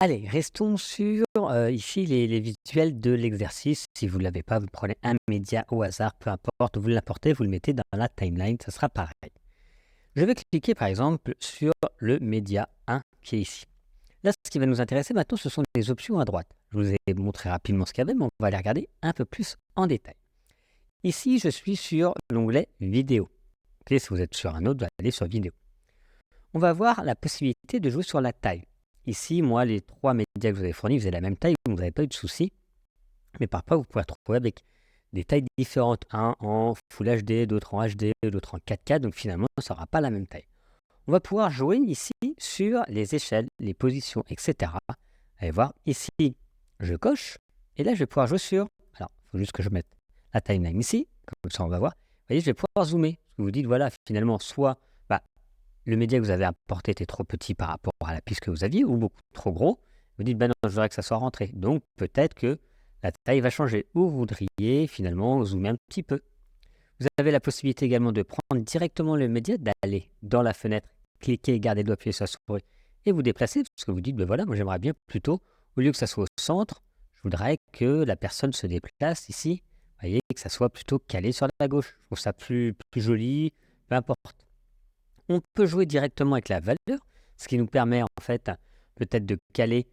Allez, restons sur ici les visuels de l'exercice. Si vous ne l'avez pas, vous prenez un média au hasard, peu importe, vous l'importez, vous le mettez dans la timeline, ça sera pareil. Je vais cliquer par exemple sur le média 1 qui est ici. Là, ce qui va nous intéresser maintenant, ce sont les options à droite. Je vous ai montré rapidement ce qu'il y avait, mais on va les regarder un peu plus en détail. Ici, je suis sur l'onglet vidéo. Ok, si vous êtes sur un autre, vous allez sur vidéo. On va avoir la possibilité de jouer sur la taille. Ici, moi, les 3 médias que vous avez fournis, vous avez la même taille, vous n'avez pas eu de souci. Mais parfois, vous pouvez retrouver avec des tailles différentes. Un en Full HD, d'autres en HD, d'autres en 4K. Donc finalement, ça n'aura pas la même taille. On va pouvoir jouer ici sur les échelles, les positions, etc. Allez voir, ici, je coche. Et là, je vais pouvoir jouer sur... Alors, il faut juste que je mette la timeline ici. Comme ça, on va voir. Vous voyez, je vais pouvoir zoomer. Vous vous dites, voilà, finalement, soit le média que vous avez apporté était trop petit par rapport à la piste que vous aviez ou beaucoup trop gros. Vous dites, non, je voudrais que ça soit rentré. Donc, peut-être que la taille va changer. Ou vous voudriez finalement zoomer un petit peu. Vous avez la possibilité également de prendre directement le média, d'aller dans la fenêtre, cliquer, garder le doigt appuyé sur la souris et vous déplacer. Parce que vous dites, voilà, moi j'aimerais bien plutôt, au lieu que ça soit au centre, je voudrais que la personne se déplace ici. Vous voyez, que ça soit plutôt calé sur la gauche. Je trouve ça plus joli, peu importe. On peut jouer directement avec la valeur, ce qui nous permet en fait peut-être de caler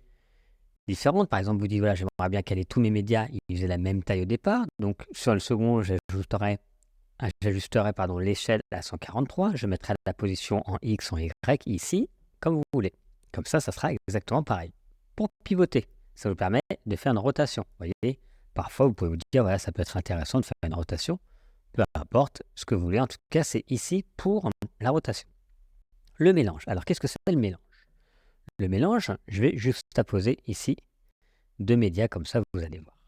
différentes. Par exemple, vous dites, voilà, j'aimerais bien caler tous mes médias, ils aient la même taille au départ. Donc sur le second, j'ajusterai l'échelle à 143. Je mettrai la position en X, en Y ici, comme vous voulez. Comme ça sera exactement pareil. Pour pivoter, ça vous permet de faire une rotation. Vous voyez, parfois vous pouvez vous dire, voilà, ça peut être intéressant de faire une rotation. Peu importe ce que vous voulez, en tout cas, c'est ici pour la rotation. Le mélange. Alors, qu'est-ce que c'est le mélange? Le mélange, je vais juste apposer ici 2 médias, comme ça, vous allez voir.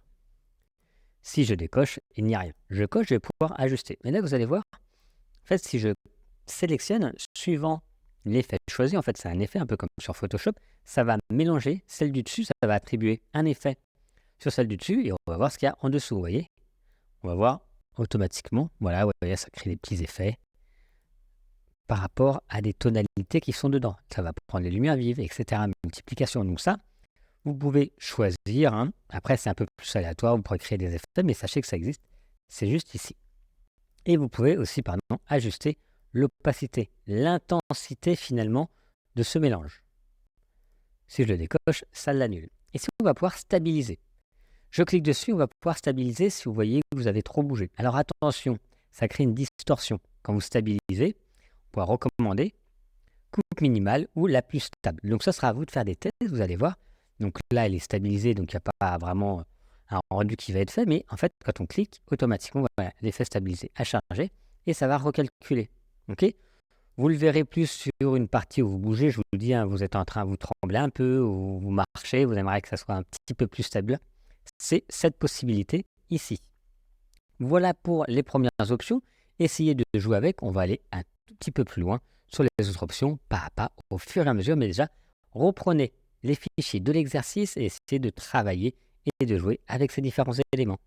Si je décoche, il n'y a rien. Je coche, je vais pouvoir ajuster. Mais là, vous allez voir, en fait, si je sélectionne, suivant l'effet choisi, en fait, c'est un effet un peu comme sur Photoshop, ça va mélanger celle du dessus, ça va attribuer un effet sur celle du dessus, et on va voir ce qu'il y a en dessous, vous voyez. On va voir automatiquement, voilà, vous voyez, ça crée des petits effets par rapport à des tonalités qui sont dedans. Ça va prendre les lumières vives, etc. Multiplication. Donc ça, vous pouvez choisir. Après, c'est un peu plus aléatoire. Vous pourrez créer des effets, mais sachez que ça existe. C'est juste ici. Et vous pouvez aussi, ajuster l'opacité, l'intensité finalement de ce mélange. Si je le décoche, ça l'annule. Et si on va pouvoir stabiliser. Je clique dessus, on va pouvoir stabiliser si vous voyez que vous avez trop bougé. Alors attention, ça crée une distorsion. Quand vous stabilisez, on pourra recommander coupe minimale ou la plus stable. Donc ça sera à vous de faire des tests, vous allez voir. Donc là, elle est stabilisée, donc il n'y a pas vraiment un rendu qui va être fait, mais en fait, quand on clique, automatiquement, voilà, l'effet stabilisé a chargé et ça va recalculer. Ok, vous le verrez plus sur une partie où vous bougez, je vous dis, vous êtes en train, vous tremblez un peu, ou vous marchez, vous aimeriez que ça soit un petit peu plus stable. C'est cette possibilité ici. Voilà pour les premières options. Essayez de jouer avec, on va aller un tout petit peu plus loin sur les autres options, pas à pas, au fur et à mesure, mais déjà, reprenez les fichiers de l'exercice et essayez de travailler et de jouer avec ces différents éléments.